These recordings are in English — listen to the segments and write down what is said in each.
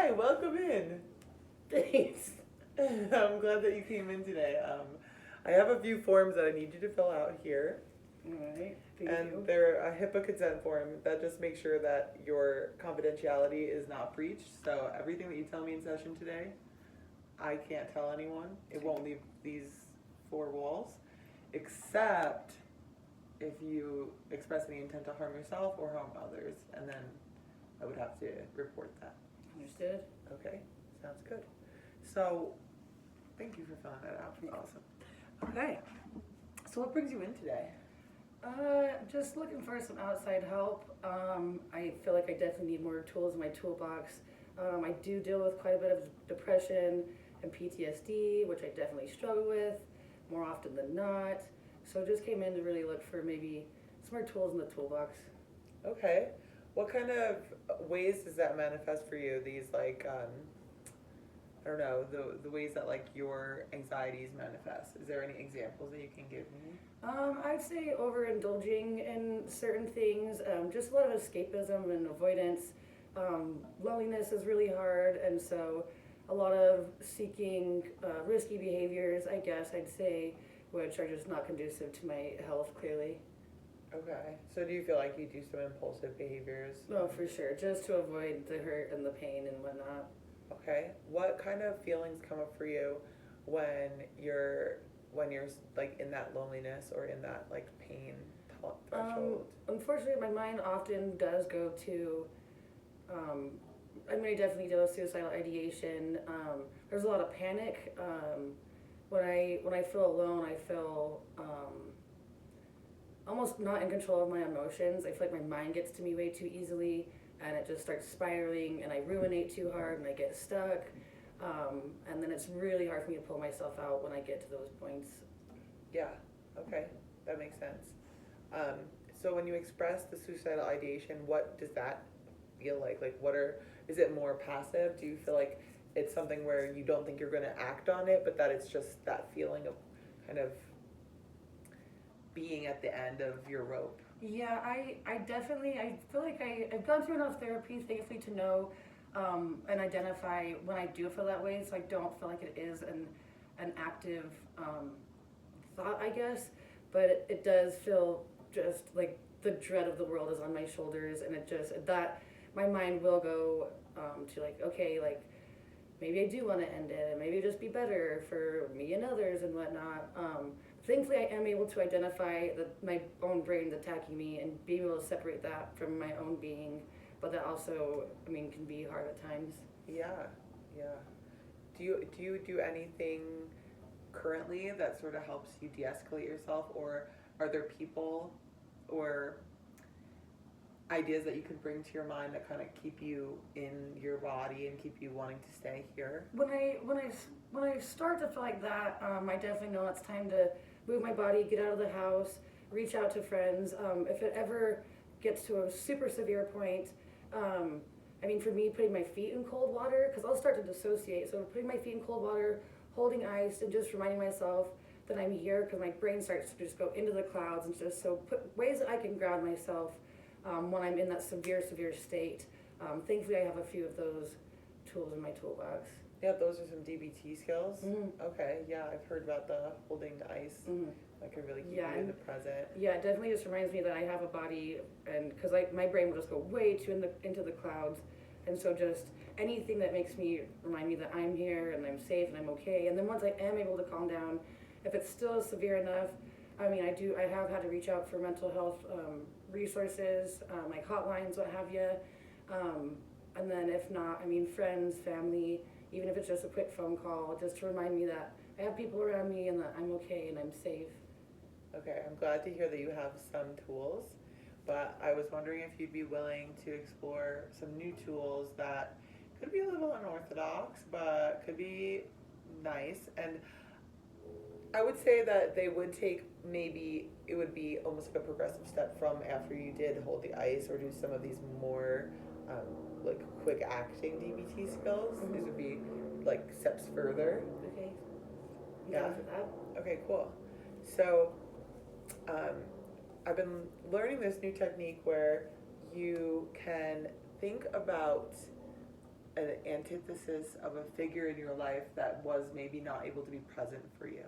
Hi, welcome in. Thanks. I'm glad that you came in today. I have a few forms that I need you to fill out here, Alright, thank and you. they're a HIPAA consent form that just makes sure that your confidentiality is not breached. So everything that you tell me in session today, I can't tell anyone. It won't leave these four walls, except if you express any intent to harm yourself or harm others, and then I would have to report that. Understood? Okay, sounds good. So, thank you for filling that out. Awesome. Okay, so what brings you in today? Just looking for some outside help. I feel like I definitely need more tools in my toolbox. I do deal with quite a bit of depression and PTSD, which I definitely struggle with more often than not. So just came in to really look for maybe some more tools in the toolbox. Okay, what kind of ways does that manifest for you? These I don't know, the ways that like your anxieties manifest. Is there any examples that you can give me? I'd say overindulging in certain things, just a lot of escapism and avoidance. Loneliness is really hard, and so a lot of seeking risky behaviors, I guess I'd say, which are just not conducive to my health, clearly. Okay, so do you feel like you do some impulsive behaviors? No, for sure, just to avoid the hurt and the pain and whatnot. Okay, what kind of feelings come up for you when you're when you're like in that loneliness or in that like pain threshold? Unfortunately, my mind often does go to. Um, I definitely deal with suicidal ideation. There's a lot of panic. When I feel alone, I feel almost not in control of my emotions. I feel like my mind gets to me way too easily, and it just starts spiraling, and I ruminate too hard, and I get stuck. And then it's really hard for me to pull myself out when I get to those points. Yeah, okay, that makes sense. Um, so when you express the suicidal ideation, what does that feel like? Like, is it more passive? Do you feel like it's something where you don't think you're going to act on it, but that it's just that feeling of kind of being at the end of your rope? Yeah, I definitely, I feel like I've gone through enough therapy, thankfully, to know and identify when I do feel that way, so I don't feel like it is an active thought, I guess, but it does feel just like the dread of the world is on my shoulders, and it just, that, my mind will go to like, okay, like, maybe I do want to end it, and maybe it'd just be better for me and others and whatnot. Thankfully, I am able to identify my own brain's attacking me and being able to separate that from my own being. But that also, can be hard at times. Yeah, yeah. Do you do anything currently that sort of helps you de-escalate yourself, or are there people or ideas that you can bring to your mind that kind of keep you in your body and keep you wanting to stay here? When I start to feel like that, I definitely know it's time to move my body, get out of the house, reach out to friends. If it ever gets to a super severe point, for me, putting my feet in cold water, because I'll start to dissociate. So putting my feet in cold water, holding ice, and just reminding myself that I'm here, because my brain starts to just go into the clouds, and just so put ways that I can ground myself when I'm in that severe state. Thankfully, I have a few of those tools in my toolbox. Yeah, those are some DBT skills. Mm-hmm. Okay, yeah, I've heard about the holding the ice. Mm-hmm. That can really keep Yeah, you in the present. yeah, it definitely just reminds me that I have a body, and because my brain will just go way too into the clouds, and so just anything that makes me remind me that I'm here and I'm safe and I'm okay. And then once I am able to calm down, if it's still severe enough, I have had to reach out for mental health resources, like hotlines, what have you. And then if not, friends, family, even if it's just a quick phone call, just to remind me that I have people around me and that I'm okay and I'm safe. Okay, I'm glad to hear that you have some tools, but I was wondering if you'd be willing to explore some new tools that could be a little unorthodox, but could be nice. And I would say that they would take, maybe it would be almost like a progressive step from after you did hold the ice or do some of these more like quick acting DBT skills. Mm-hmm. These would be like steps further. Okay. I'm Yeah. down for that. Okay, cool. So um, I've been learning this new technique where you can think about an antithesis of a figure in your life that was maybe not able to be present for you.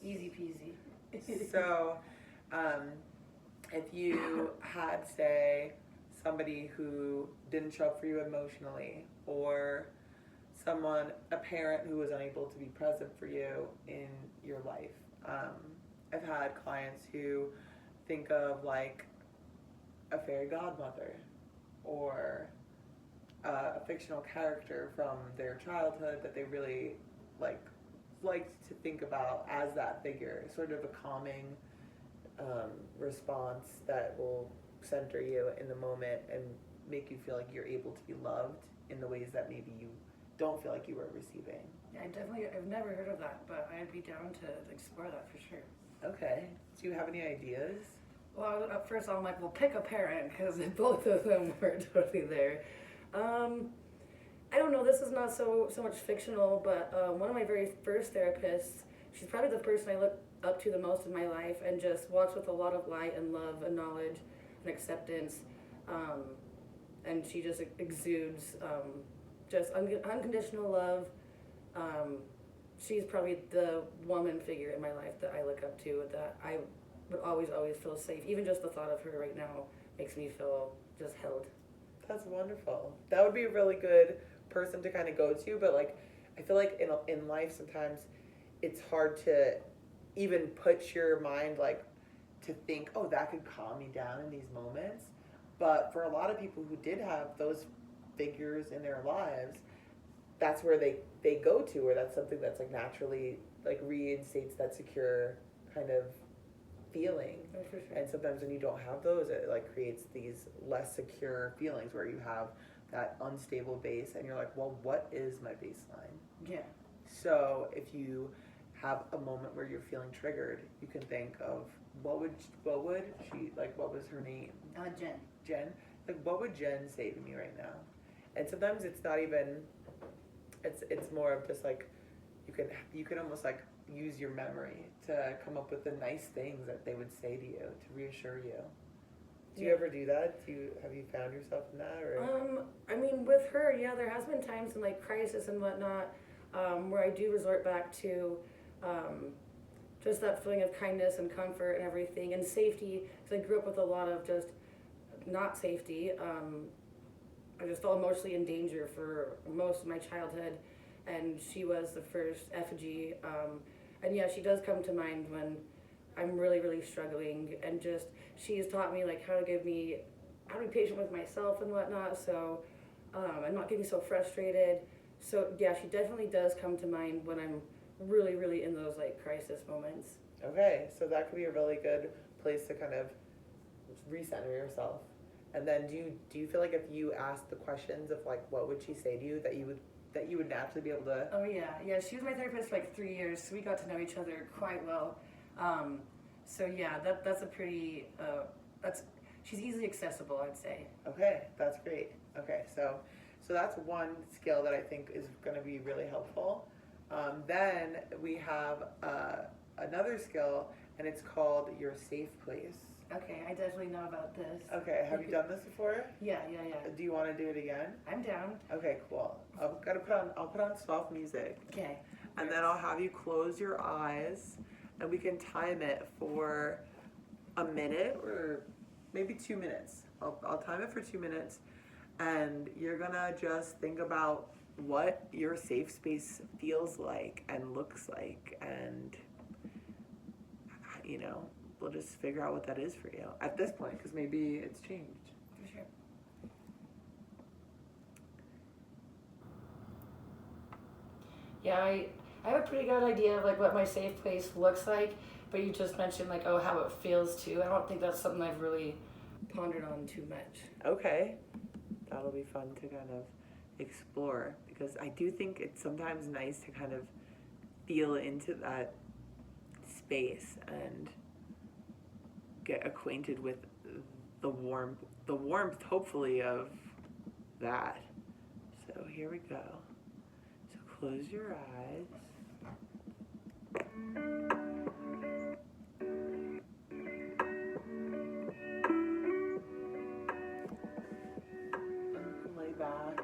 Easy peasy. So, if you had, say, somebody who didn't show up for you emotionally, or a parent who was unable to be present for you in your life. I've had clients who think of like a fairy godmother or a fictional character from their childhood that they really liked to think about as that figure, sort of a calming response that will center you in the moment and make you feel like you're able to be loved in the ways that maybe you don't feel like you were receiving. Yeah, I've never heard of that, but I'd be down to explore that for sure. Okay. Do you have any ideas? Well, at first I'm like, well, pick a parent, because both of them were totally there. I don't know, this is not so much fictional, but one of my very first therapists, she's probably the person I look up to the most in my life, and just walks with a lot of light and love and knowledge and acceptance. And she just exudes just unconditional love. She's probably the woman figure in my life that I look up to, that I would always feel safe. Even just the thought of her right now makes me feel just held. That's wonderful. That would be a really good person to kind of go to, but like I feel like in life sometimes it's hard to even put your mind like to think, oh, that could calm me down in these moments. But for a lot of people who did have those figures in their lives, that's where they go to, or that's something that's like naturally like reinstates that secure kind of feeling. Oh, for sure. And sometimes when you don't have those, it like creates these less secure feelings where you have that unstable base and you're like, well, what is my baseline? Yeah. So if you have a moment where you're feeling triggered, you can think of what would she, like, what was her name? Jen. Like, what would Jen say to me right now? And sometimes it's not even, it's more of just like, you can almost like use your memory to come up with the nice things that they would say to you to reassure you. Do you ever do that? Have you found yourself in that, or? I mean, with her, yeah, there has been times in like crisis and whatnot, where I do resort back to just that feeling of kindness and comfort and everything, and safety, because I grew up with a lot of just not safety. I just felt emotionally in danger for most of my childhood, and she was the first effigy. And yeah, she does come to mind when I'm really struggling, and just she's taught me like how to be patient with myself and whatnot, so I'm not getting so frustrated. So yeah, she definitely does come to mind when I'm really in those like crisis moments. Okay, so that could be a really good place to kind of recenter yourself. And then do you feel like if you asked the questions of like what would she say to you, that you would naturally be able to? Oh yeah, she was my therapist for like 3 years, so we got to know each other quite well. So yeah, that's a pretty she's easily accessible, I'd say. Okay, that's great. Okay, so that's one skill that I think is going to be really helpful. Then we have another skill, and it's called your safe place. Okay, I definitely know about this. Okay, have you done this before? Yeah. Do you want to do it again? I'm down. Okay, cool. I'll put on soft music. Okay. And then I'll have you close your eyes, and we can time it for a minute or maybe 2 minutes. I'll time it for 2 minutes, and you're gonna just think about what your safe space feels like and looks like, and we'll just figure out what that is for you at this point, because maybe it's changed. For sure. Yeah, I have a pretty good idea of like what my safe place looks like, but you just mentioned like, oh, how it feels too. I don't think that's something I've really pondered on too much. Okay, that'll be fun to kind of explore, because I do think it's sometimes nice to kind of feel into that space and get acquainted with the warmth hopefully of that. So here we go. So close your eyes. And lay back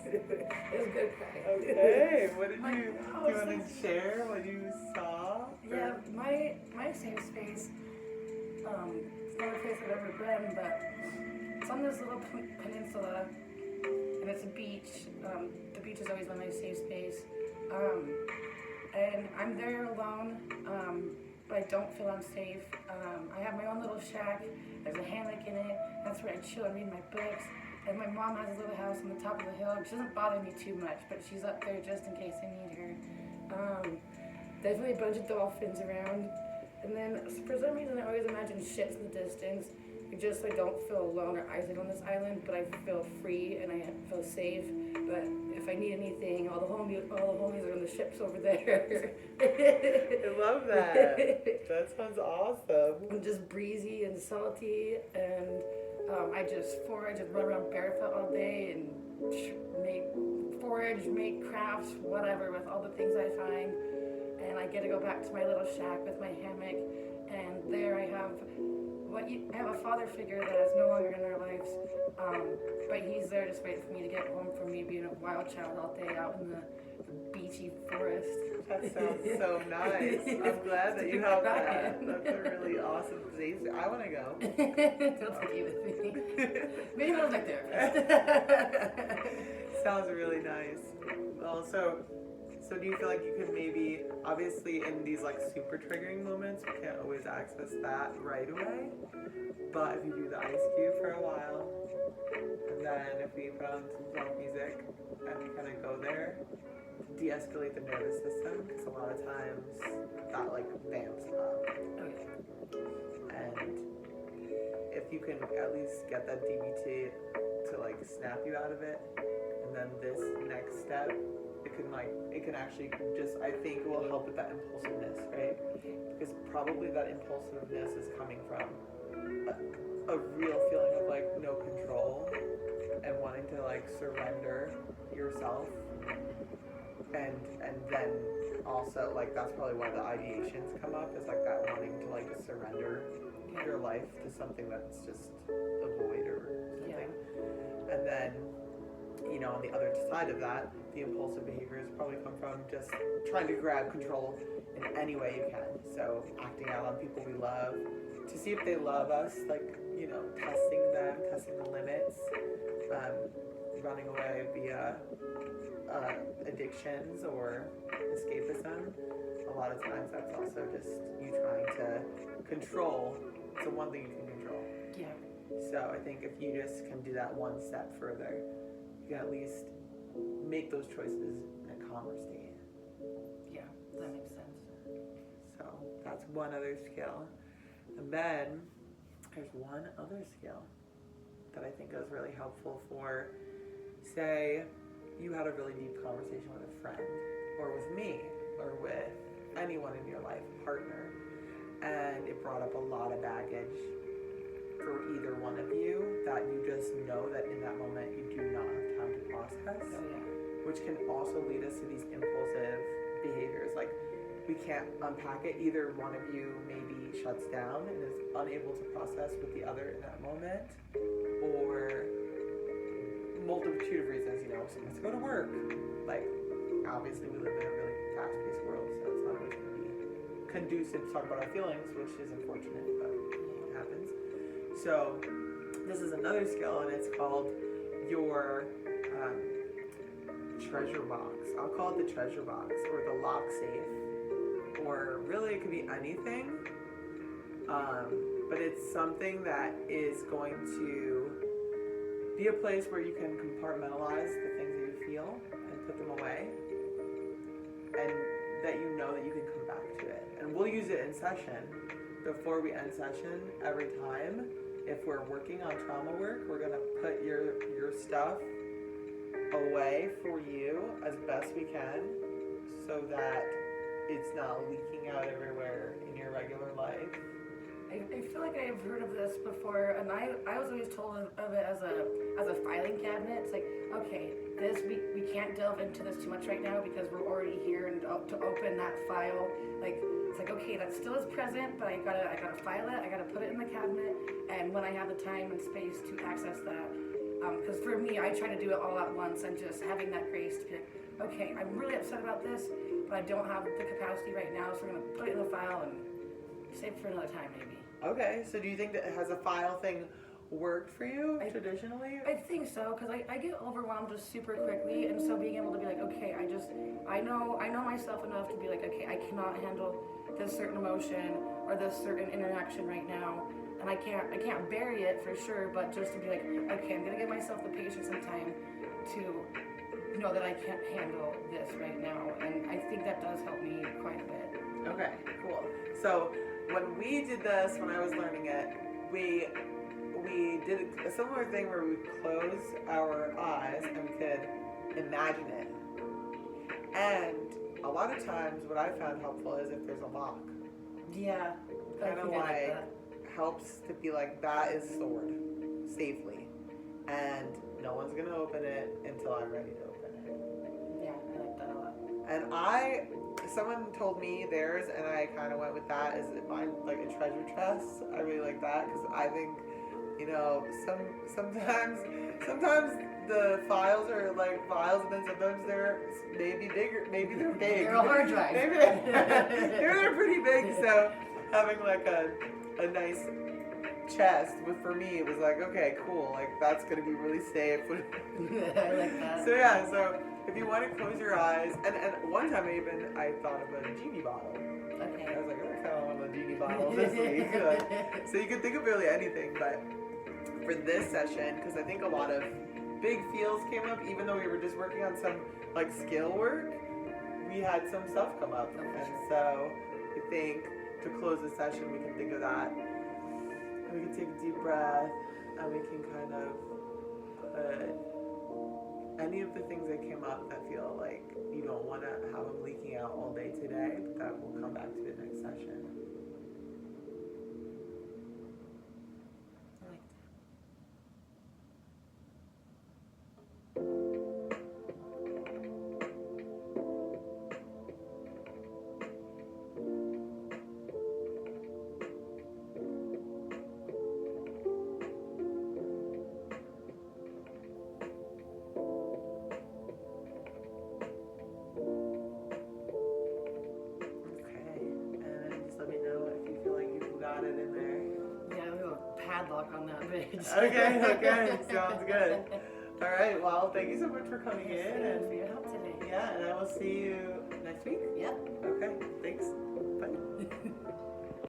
It was a good cry. Okay, what did My- you, do oh, you want so- to share what you saw? Yeah, my safe space, it's not a place I've ever been, but it's on this little peninsula, and it's a beach. The beach has always been my safe space. And I'm there alone, but I don't feel unsafe. I have my own little shack. There's a hammock in it. That's where I chill and read my books. And my mom has a little house on the top of the hill. She doesn't bother me too much, but she's up there just in case I need her. Definitely a bunch of dolphins around. And then for some reason I always imagine ships in the distance. I don't feel alone or isolated on this island, but I feel free and I feel safe. But if I need anything, all the homies are on the ships over there. I love that. That sounds awesome. I'm just breezy and salty, and I just run around barefoot all day and make crafts, whatever, with all the things I find. And I get to go back to my little shack with my hammock, and there I have a father figure that is no longer in our lives, but he's there just waiting for me to get home from me being a wild child all day out in the beachy forest. That sounds so nice. I'm glad that you have that. That's a really awesome place. I want to go. Don't take you with me. Maybe I'll like therapist. Sounds really nice. Well, so do you feel like you could maybe, obviously in these like super triggering moments, we can't always access that right away, but if you do the Ice Cube for a while, and then if we put on some funk music and we kind of go there, to de-escalate the nervous system, because a lot of times that like vamps up. And if you can at least get that DBT to like snap you out of it, and then this next step, it can actually just, I think, will help with that impulsiveness, right? Because probably that impulsiveness is coming from a real feeling of like no control and wanting to like surrender yourself, and then also like that's probably why the ideations come up, is like that wanting to like surrender your life to something that's just a void or something. And then, you know, on the other side of that, the impulsive behaviors probably come from just trying to grab control in any way you can. So acting out on people we love to see if they love us, like, you know, testing the limits, running away via addictions or escapism. A lot of times that's also just you trying to control. It's the one thing you can control. Yeah. So I think if you just can do that one step further, you can at least make those choices in a calmer state. Yeah, that makes sense. So that's one other skill. And then there's one other skill that I think is really helpful for, say, you had a really deep conversation with a friend, or with me, or with anyone in your life, partner, and it brought up a lot of baggage for either one of you that you just know that in that moment you do not have time to process, which can also lead us to these impulsive behaviors. Like, we can't unpack it. Either one of you maybe shuts down and is unable to process with the other in that moment, or multitude of reasons, you know, someone has to go to work. Like, obviously we live in a really fast-paced world, so it's not always going to be conducive to talk about our feelings, which is unfortunate, but it happens. So this is another skill, and it's called your treasure box. I'll call it the treasure box, or the lock safe, or really it could be anything, but it's something that is going to be a place where you can compartmentalize the things that you feel and put them away, and that you know that you can come back to it. And we'll use it in session. Before we end session, every time, if we're working on trauma work, we're gonna put your stuff away for you as best we can, so that it's not leaking out everywhere in your regular life. I feel like I've heard of this before, and I was always told of it as a filing cabinet. It's like, okay, we can't delve into this too much right now because we're already here, and to open that file, like, it's like, okay, that still is present, but I gotta file it, I gotta put it in the cabinet, and when I have the time and space to access that, Because for me, I try to do it all at once and just having that grace to be like, okay, I'm really upset about this, but I don't have the capacity right now, so we're gonna put it in the file and save it for another time maybe. Okay, so do you think that has a file thing worked for you traditionally? I think so, because I get overwhelmed just super quickly, and so being able to be like, okay, I know myself enough to be like, okay, I cannot handle this certain emotion or this certain interaction right now, and I can't bury it for sure, but just to be like, okay, I'm gonna give myself the patience and time to know that I can't handle this right now, and I think that does help me quite a bit. Okay, cool. So when we did this, when I was learning it, we did a similar thing where we would close our eyes and we could imagine it. And a lot of times what I found helpful is if there's a lock. Yeah. Kind of like helps to be like, that is stored safely. And no one's going to open it until I'm ready to open it. Yeah, I like that a lot. And someone told me theirs, and I kind of went with that. Is mine like a treasure chest? I really like that because I think, you know, sometimes the files are like files, and then sometimes they're maybe bigger, maybe they're big. They're a hard drive. Maybe they're pretty big. So having like a nice chest, for me it was like, okay, cool, like that's gonna be really safe. I like that. So yeah, so if you want to close your eyes, and one time I thought of a genie bottle. Okay. I was like, I kind of want a genie bottle this week. Like, so you can think of really anything, but for this session, because I think a lot of big feels came up, even though we were just working on some like skill work, we had some stuff come up, and so I think to close the session we can think of that, and we can take a deep breath, and we can kind of put any of the things that came up that feel like you don't want to have them leaking out all day today, but that will come back to the next session. I like padlock on that bitch. Okay, sounds good. All right, well, thank you so much for coming in. Thank you for your help today. Yeah, and I will see you next week. Yep. Okay.